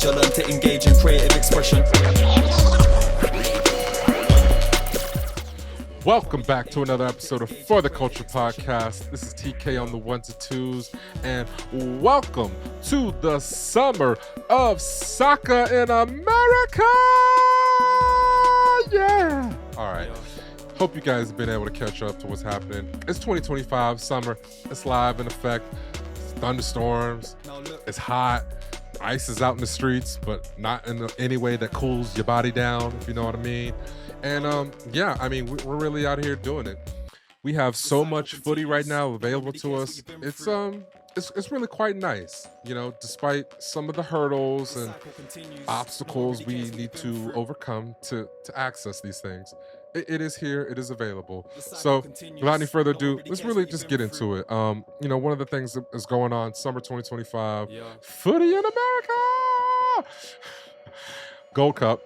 age, I learned to engage in creative expression. Welcome back to another episode of For the Culture Podcast. This is TK on the ones and twos, and welcome to the summer of soccer in America. Yeah. All right. Hope you guys have been able to catch up to what's happening. It's 2025 summer. It's live in effect. It's thunderstorms. It's hot. Ice is out in the streets, but not in any way that cools your body down, if you know what I mean. And yeah, I mean, we're really out here doing it. We have so much footy right now available to us. It's really quite nice, you know, despite some of the hurdles and obstacles we need to overcome to access these things. It is here, it is available. So without any further ado, let's really just get into it. You know, one of the things that is going on summer 2025, footy in America. Gold Cup.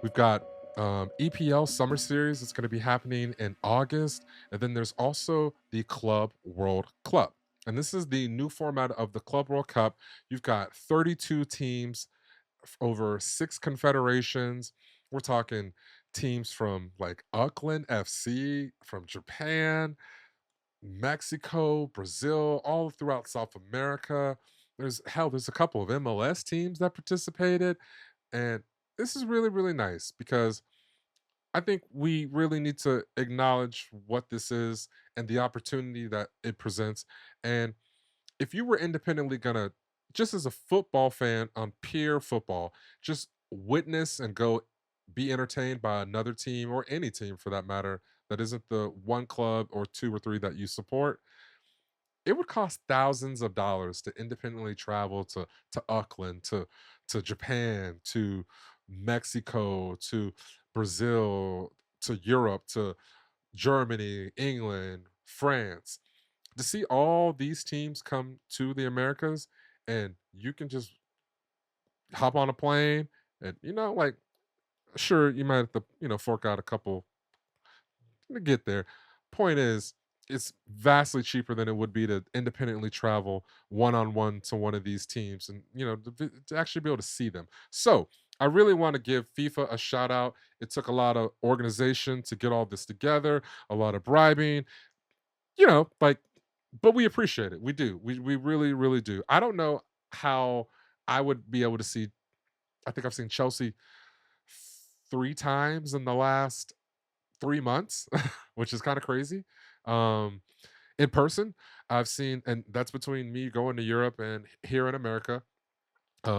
We've got EPL Summer Series. It's going to be happening in August. And then there's also the Club World Cup. And this is the new format of the Club World Cup. You've got 32 teams over 6 confederations. We're talking teams from like Auckland FC, from Japan, Mexico, Brazil, all throughout South America. There's a couple of MLS teams that participated. And this is really, really nice because I think we really need to acknowledge what this is and the opportunity that it presents. And if you were independently gonna, just as a football fan on pure football, just witness and go be entertained by another team or any team for that matter that isn't the one club or two or three that you support, it would cost thousands of dollars to independently travel to Auckland, to Japan, to Mexico, to Brazil, to Europe, to Germany, England, France, to see all these teams come to the Americas, and you can just hop on a plane and, you know, like, sure, you might have to, you know, fork out a couple to get there. Point is, it's vastly cheaper than it would be to independently travel one on one to one of these teams and, you know, to actually be able to see them. So I really want to give FIFA a shout out. It took a lot of organization to get all this together, a lot of bribing, you know, like, but we appreciate it. We do. We really, really do. I don't know how I would be able to see. I think I've seen Chelsea 3 times in the last 3 months, which is kind of crazy. Um, in person, I've seen, and that's between me going to Europe and here in America.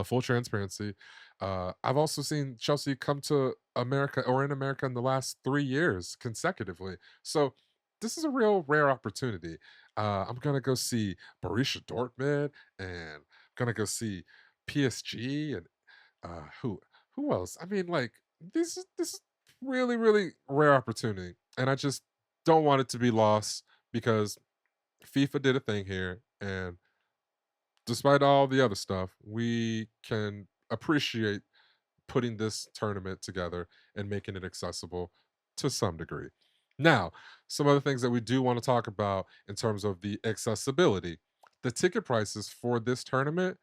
Full transparency. I've also seen Chelsea come to America or in America in the last 3 years consecutively. So this is a real rare opportunity. I'm gonna go see Borussia Dortmund, and I'm gonna go see PSG, and who else? I mean, like, this is really, really rare opportunity, and I just don't want it to be lost because FIFA did a thing here, and despite all the other stuff, we can appreciate putting this tournament together and making it accessible to some degree. Now, some other things that we do want to talk about in terms of the accessibility. The ticket prices for this tournament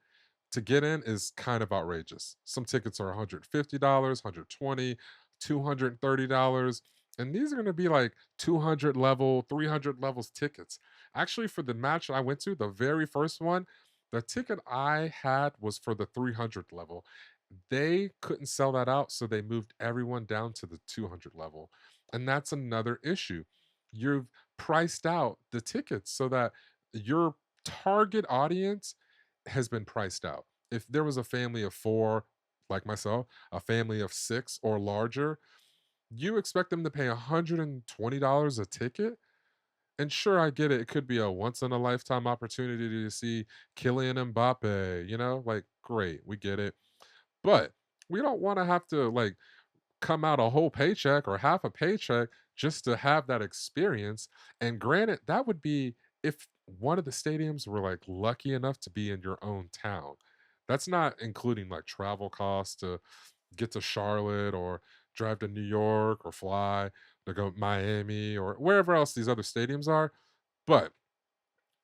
to get in is kind of outrageous. Some tickets are $150, 120, $230, and these are going to be like 200 level, 300 levels tickets. Actually, for the match I went to, the very first one, the ticket I had was for the 300 level. They couldn't sell that out, so they moved everyone down to the 200 level. And that's another issue. You've priced out the tickets so that your target audience has been priced out. If there was a family of 4, like myself, a family of 6 or larger, you expect them to pay $120 a ticket? And sure, I get it. It could be a once in a lifetime opportunity to see Kylian Mbappe, you know, like, great, we get it. But we don't want to have to like come out a whole paycheck or half a paycheck just to have that experience. And granted, that would be if one of the stadiums were like lucky enough to be in your own town. That's not including like travel costs to get to Charlotte or drive to New York or fly to go Miami or wherever else these other stadiums are. But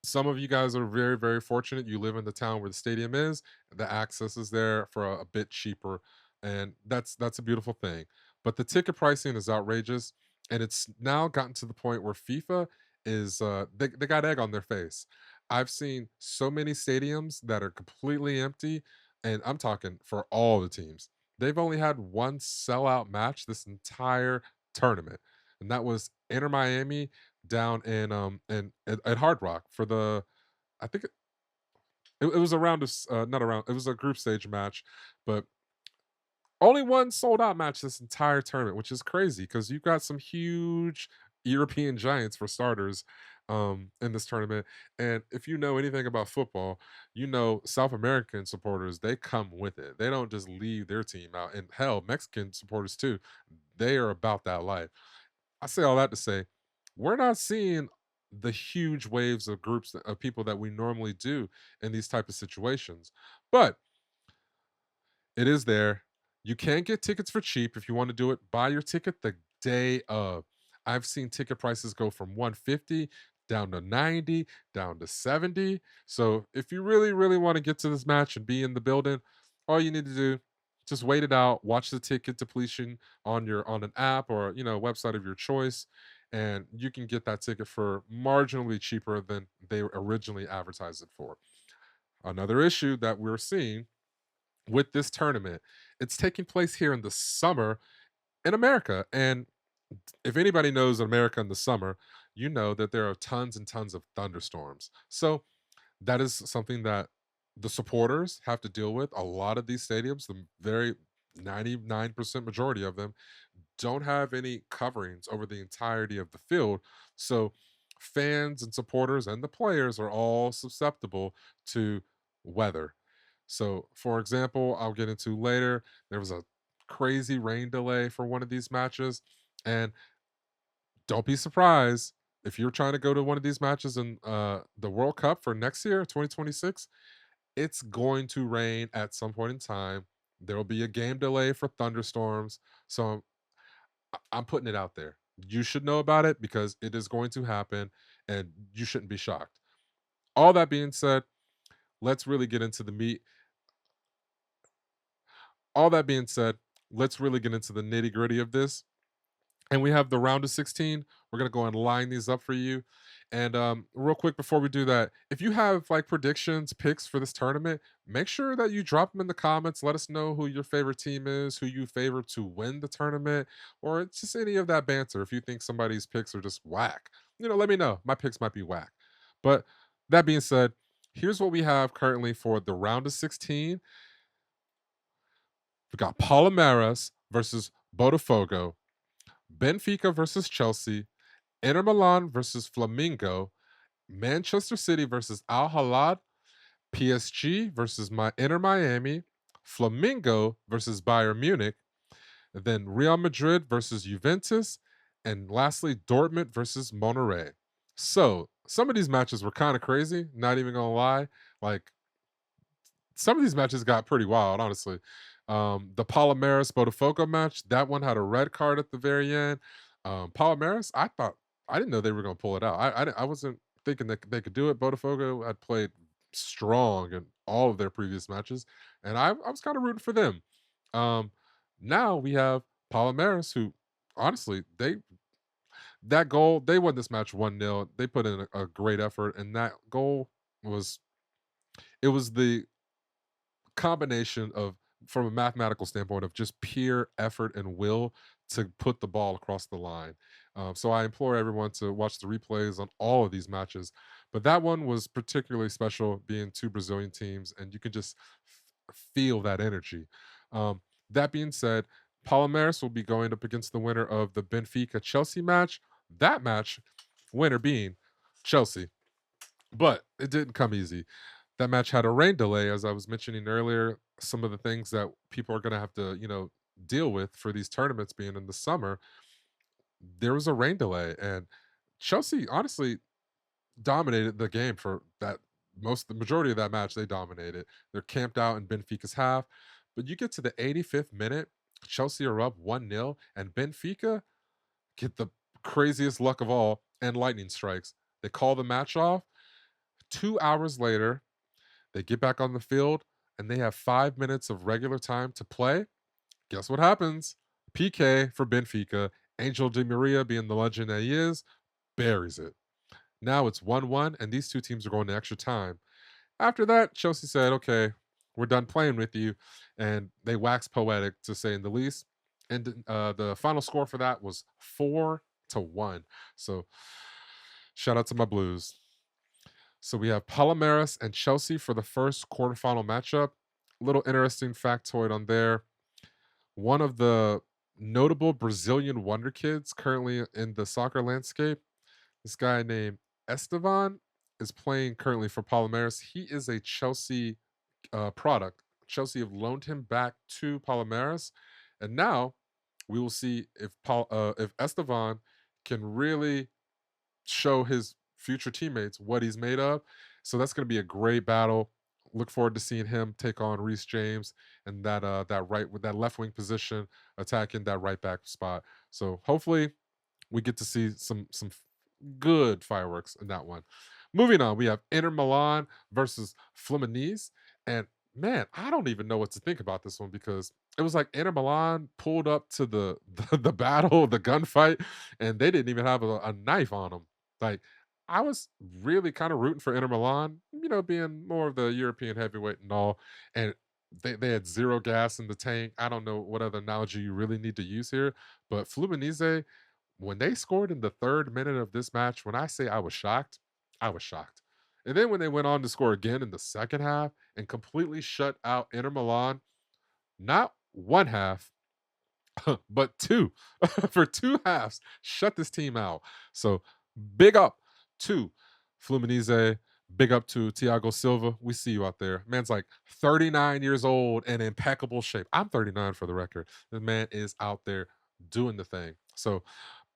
Some of you guys are very, very fortunate. You live in the town where the stadium is. The access is there for a bit cheaper, and that's a beautiful thing. But the ticket pricing is outrageous, and it's now gotten to the point where FIFA is they got egg on their face. I've seen so many stadiums that are completely empty, and I'm talking for all the teams. They've only had one sellout match this entire tournament, and that was Inter Miami down at Hard Rock for the I think it was a round of not around it was a group stage match, but only one sold out match this entire tournament, which is crazy because you've got some huge European giants for starters in this tournament. And if you know anything about football, you know South American supporters, they come with it. They don't just leave their team out. And hell, Mexican supporters too. They are about that life. I say all that to say, we're not seeing the huge waves of groups of people that we normally do in these type of situations. But it is there. You can get tickets for cheap if you want to do it. Buy your ticket the day of. I've seen ticket prices go from 150 down to 90, down to 70. So if you really, really want to get to this match and be in the building, all you need to do, just wait it out, watch the ticket depletion on an app or website of your choice, and you can get that ticket for marginally cheaper than they originally advertised it for. Another issue that we're seeing with this tournament. It's taking place here in the summer in America. And if anybody knows America in the summer, you know that there are tons and tons of thunderstorms. So that is something that the supporters have to deal with. A lot of these stadiums, the very 99% majority of them, don't have any coverings over the entirety of the field. So fans and supporters and the players are all susceptible to weather. So, for example, I'll get into later, there was a crazy rain delay for one of these matches. And don't be surprised if you're trying to go to one of these matches in the World Cup for next year, 2026, it's going to rain at some point in time. There will be a game delay for thunderstorms. So I'm putting it out there. You should know about it because it is going to happen and you shouldn't be shocked. All that being said, let's really get into the meat. All that being said, let's really get into the nitty gritty of this. And we have the round of 16. We're gonna go and line these up for you. And real quick before we do that, if you have like predictions, picks for this tournament, make sure that you drop them in the comments. Let us know who your favorite team is, who you favor to win the tournament, or just any of that banter. If you think somebody's picks are just whack, let me know. My picks might be whack. But that being said, here's what we have currently for the round of 16. We got Palmeiras versus Botafogo, Benfica versus Chelsea, Inter Milan versus Flamingo, Manchester City versus Al Hilal, PSG versus Inter Miami, Flamingo versus Bayern Munich, then Real Madrid versus Juventus, and lastly Dortmund versus Monterrey. So some of these matches were kind of crazy, not even gonna lie. Like some of these matches got pretty wild, honestly. The Palmeiras Botafogo match, that one had a red card at the very end. Palmeiras, I didn't know they were going to pull it out. I wasn't thinking that they could do it. Botafogo had played strong in all of their previous matches, and I was kind of rooting for them. Um, Now we have Palmeiras, who honestly that goal they won this match 1-0. They put in a great effort, and that goal was it was the combination of from a mathematical standpoint of just pure effort and will to put the ball across the line. So I implore everyone to watch the replays on all of these matches. But that one was particularly special, being two Brazilian teams, and you can just feel that energy. That being said, Palmeiras will be going up against the winner of the Benfica Chelsea match. That match, winner being Chelsea. But it didn't come easy. That match had a rain delay, as I was mentioning earlier. Some of the things that people are going to have to, deal with for these tournaments being in the summer, there was a rain delay, and Chelsea honestly dominated the game for that the majority of that match. They dominated. They're camped out in Benfica's half, but you get to the 85th minute, Chelsea are up 1-0, and Benfica get the craziest luck of all and lightning strikes. They call the match off. 2 hours later, they get back on the field and they have 5 minutes of regular time to play. Guess what happens? PK for Benfica. Angel Di Maria, being the legend that he is, buries it. Now it's 1-1, and these two teams are going to extra time. After that, Chelsea said, okay, we're done playing with you. And they waxed poetic, to say in the least. And the final score for that was 4-1. So shout out to my Blues. So we have Palmeiras and Chelsea for the first quarterfinal matchup. Little interesting factoid on there. One of the notable Brazilian wonder kids currently in the soccer landscape, this guy named Estevan, is playing currently for Palmeiras. He is a Chelsea product. Chelsea have loaned him back to Palmeiras, and now we will see if Estevan can really show his future teammates what he's made of. So that's going to be a great battle. Look forward to seeing him take on Reece James and that right with that left wing position, attacking that right back spot. So hopefully we get to see some good fireworks in that one. Moving on, we have Inter Milan versus Fluminense, and man, I don't even know what to think about this one because it was like Inter Milan pulled up to the battle, the gunfight, and they didn't even have a knife on them. Like I was really kind of rooting for Inter Milan, being more of the European heavyweight and all, and they had zero gas in the tank. I don't know what other analogy you really need to use here, but Fluminense, when they scored in the 3rd minute of this match, when I say I was shocked, I was shocked. And then when they went on to score again in the second half and completely shut out Inter Milan, not one half, but two, for 2 halves, shut this team out. So big up to Fluminense. Big up to Thiago Silva. We see you out there. Man's like 39 years old and in impeccable shape. I'm 39 for the record. The man is out there doing the thing. So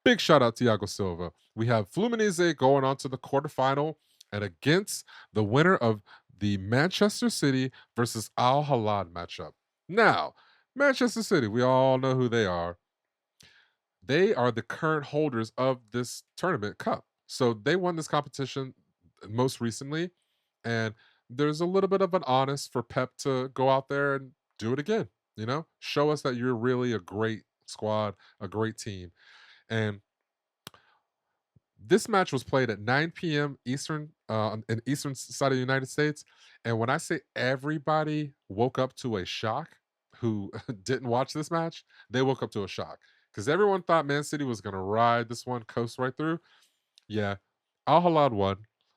big shout out to Thiago Silva. We have Fluminense going on to the quarterfinal and against the winner of the Manchester City versus Al Hilal matchup. Now, Manchester City, we all know who they are. They are the current holders of this tournament cup. So they won this competition most recently. And there's a little bit of an honest for Pep to go out there and do it again. Show us that you're really a great squad, a great team. And this match was played at 9 p.m. Eastern, in Eastern side of the United States. And when I say everybody woke up to a shock who didn't watch this match, they woke up to a shock because everyone thought Man City was going to ride this one, coast right through. Yeah, Al Hilal won.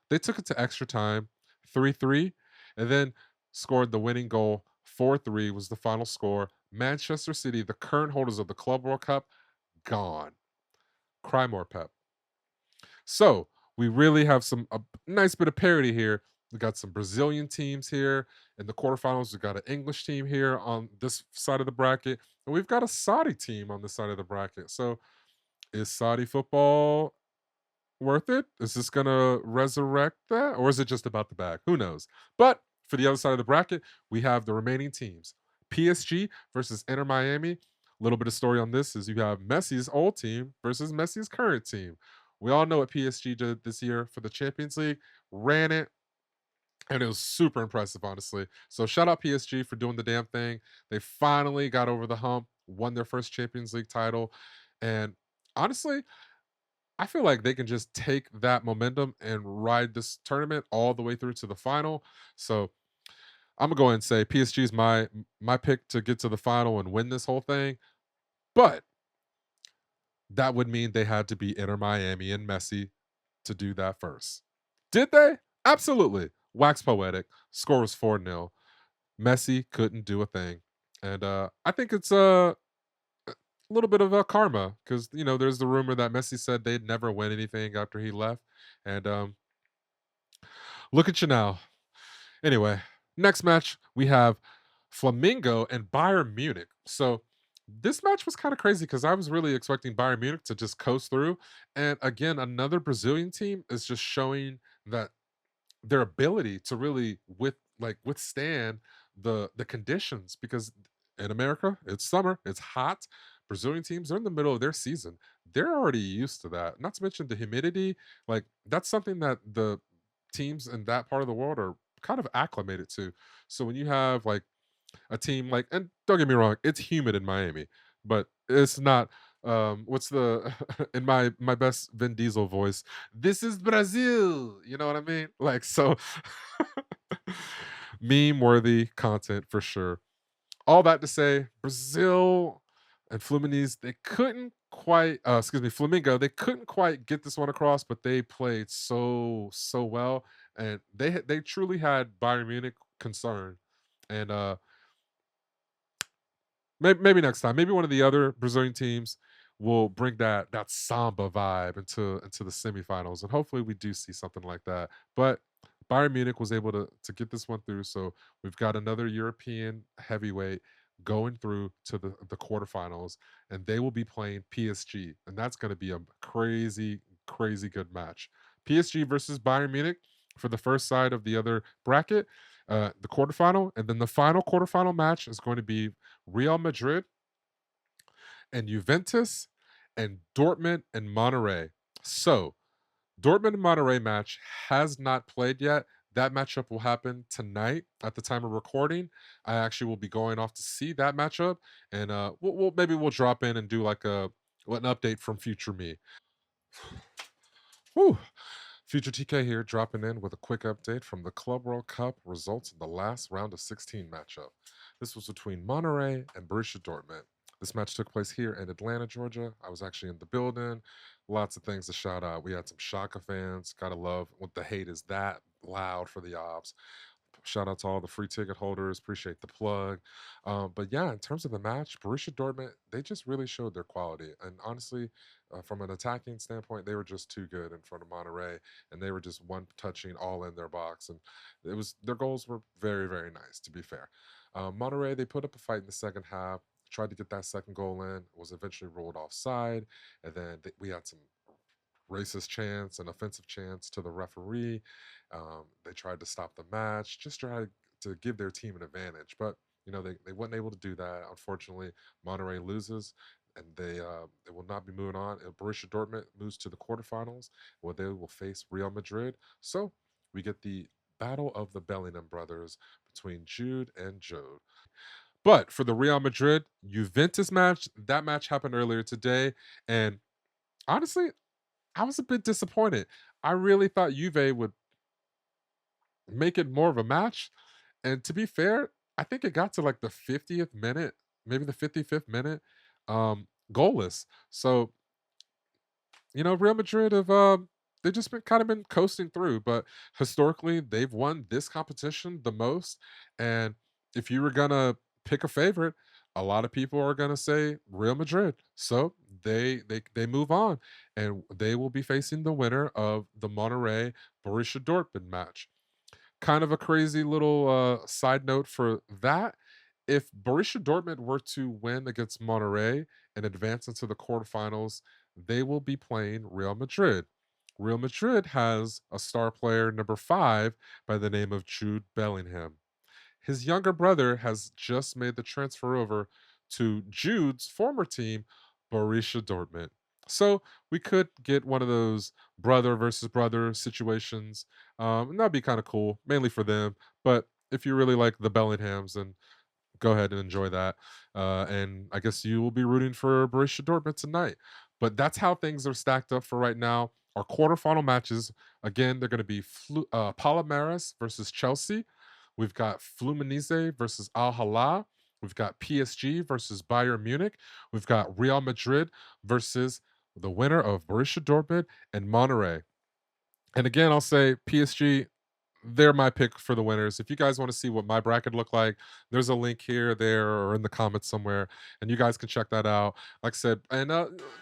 They took it to extra time, 3-3, and then scored the winning goal. 4-3 was the final score. Manchester City, the current holders of the Club World Cup, gone. Cry more, Pep. So we really have a nice bit of parity here. We got some Brazilian teams here in the quarterfinals. We got an English team here on this side of the bracket, and we've got a Saudi team on this side of the bracket. So is Saudi football worth it? Is this gonna resurrect that, or is it just about the bag? Who knows? But for the other side of the bracket, we have the remaining teams: PSG versus Inter Miami. A little bit of story on this is you have Messi's old team versus Messi's current team. We all know what PSG did this year for the Champions League, ran it, and it was super impressive, honestly. So shout out PSG for doing the damn thing. They finally got over the hump, won their first Champions League title, and honestly, I feel like they can just take that momentum and ride this tournament all the way through to the final. So I'm gonna go ahead and say PSG is my pick to get to the final and win this whole thing. But that would mean they had to be Inter Miami and Messi to do that first. Did they? Absolutely. Wax poetic. Score was 4-0. Messi couldn't do a thing. And I think it's a little bit of a karma because, there's the rumor that Messi said they'd never win anything after he left. And look at you now. Anyway, next match, we have Flamingo and Bayern Munich. So this match was kind of crazy because I was really expecting Bayern Munich to just coast through. And again, another Brazilian team is just showing that their ability to really withstand the conditions because in America, it's summer, it's hot. Brazilian teams are in the middle of their season. They're already used to that. Not to mention the humidity. Like that's something that the teams in that part of the world are kind of acclimated to. So when you have like a team like, and don't get me wrong, it's humid in Miami, but it's not what's the in my best Vin Diesel voice, this is Brazil. You know what I mean? Like so meme worthy content for sure. All that to say, Brazil and Fluminense, they couldn't quite, excuse me, Flamingo, they couldn't quite get this one across, but they played so well, and they truly had Bayern Munich concerned. And maybe next time, maybe one of the other Brazilian teams will bring that samba vibe into the semifinals, and hopefully we do see something like that. But Bayern Munich was able to get this one through, so we've got another European heavyweight going through to the quarterfinals, and they will be playing PSG, and that's going to be a crazy good match. PSG versus Bayern Munich for the first side of the other bracket, the quarterfinal, and then the final quarterfinal match is going to be Real Madrid and Juventus and Dortmund and Monterrey. So, Dortmund and Monterrey match has not played yet. That matchup will happen tonight at the time of recording. I actually will be going off to see that matchup, and maybe we'll drop in and do like an update from future me. Whew. Future TK here, dropping in with a quick update from the Club World Cup results in the last round of 16 matchup. This was between Monterrey and Borussia Dortmund. This match took place here in Atlanta, Georgia. I was actually in the building. Lots of things to shout out. We had some Shaka fans. Gotta love when the hate is that loud for the Ops. Shout out to all the free ticket holders. Appreciate the plug. But yeah, in terms of the match, Borussia Dortmund, they just really showed their quality. And honestly, from an attacking standpoint, they were just too good in front of Monterrey, and they were just one touching all in their box. And their goals were very nice. To be fair, Monterrey, they put up a fight in the second half. Tried to get that second goal in, was eventually ruled offside, and then we had some racist chants and offensive chants to the referee. They tried to stop the match, just tried to give their team an advantage, but they weren't able to do that. Unfortunately, Monterrey loses, and they will not be moving on. Borussia Dortmund moves to the quarterfinals, where they will face Real Madrid. So we get the battle of the Bellingham brothers between Jude and Jode. But for the Real Madrid Juventus match, that match happened earlier today, and honestly, I was a bit disappointed. I really thought Juve would make it more of a match. And to be fair, I think it got to like the 50th minute, maybe the 55th minute, goalless. So, Real Madrid have they've just been coasting through, but historically they've won this competition the most. And if you were gonna pick a favorite, a lot of people are gonna say Real Madrid. So they move on, and they will be facing the winner of the Monterrey Borussia Dortmund match. Kind of a crazy little side note for that. If Borussia Dortmund were to win against Monterrey and advance into the quarterfinals, they will be playing Real Madrid. Real Madrid has a star player, number 5, by the name of Jude Bellingham. His younger brother has just made the transfer over to Jude's former team, Borussia Dortmund. So we could get one of those brother versus brother situations. And that'd be kind of cool, mainly for them. But if you really like the Bellinghams, then go ahead and enjoy that. And I guess you will be rooting for Borussia Dortmund tonight. But that's how things are stacked up for right now. Our quarterfinal matches, again, they're going to be Palmeiras versus Chelsea. We've got Fluminense versus Al Hilal. We've got PSG versus Bayern Munich. We've got Real Madrid versus the winner of Borussia Dortmund and Monterrey. And again, I'll say PSG, they're my pick for the winners. If you guys want to see what my bracket looked like, there's a link here, there, or in the comments somewhere, and you guys can check that out. Like I said, and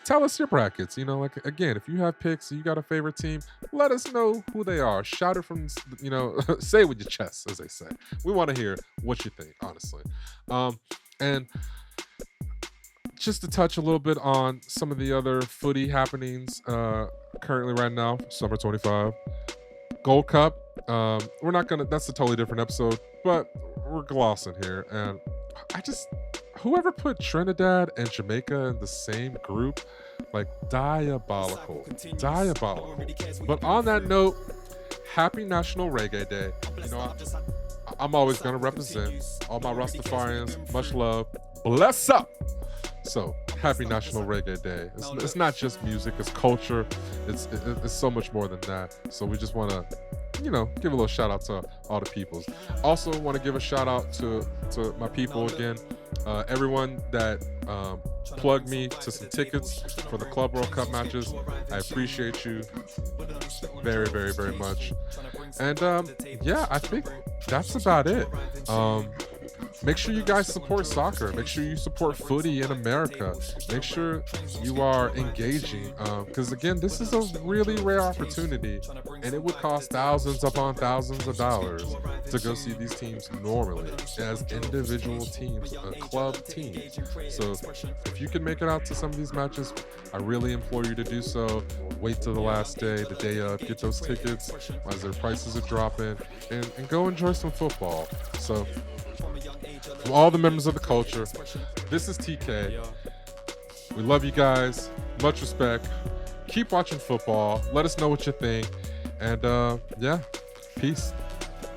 tell us your brackets. Like again, if you have picks, you got a favorite team, let us know who they are. Shout it from, say it with your chest, as they say. We want to hear what you think, honestly. And just to touch a little bit on some of the other footy happenings currently right now, summer 25. Gold Cup. We're not gonna. That's a totally different episode, but we're glossing here. And whoever put Trinidad and Jamaica in the same group, like diabolical. But on that note, happy National Reggae Day. You know, I'm always gonna represent all my Rastafarians. Much love. Bless up. So happy National Reggae Day. It's not just music, it's culture. It's so much more than that. So we just want to, give a little shout out to all the peoples. Also want to give a shout out to my people again. Everyone that plugged me to some tickets for the Club World Cup matches. I appreciate you very, very, very much. And yeah, I think that's about it. Make sure you guys support soccer. Make sure you support footy in America. Make sure you are engaging. Because again, this is a really rare opportunity, and it would cost thousands upon thousands of dollars to go see these teams normally as individual teams, club teams. So if you can make it out to some of these matches, I really implore you to do so. Wait till the last day, the day of, get those tickets as their prices are dropping, and go enjoy some football. So from all the members of the culture, this is TK. We love you guys. Much respect. Keep watching football. Let us know what you think. And yeah, peace.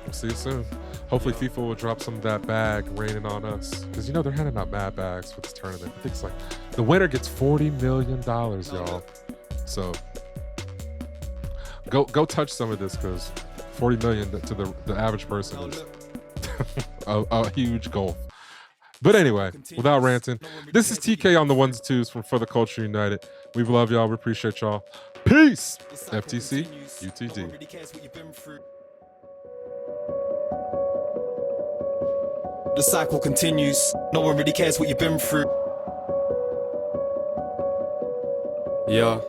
We'll see you soon. Hopefully FIFA will drop some of that bag raining on us. Because they're handing out mad bags for this tournament. I think it's like the winner gets $40 million, y'all. So go touch some of this, because $40 million to the average person is a huge goal. But anyway, without ranting, this is TK on the ones and twos from For the Culture United. We love y'all. We appreciate y'all. Peace. FTC, UTD. The cycle continues. No one really cares what you've been through. Yeah.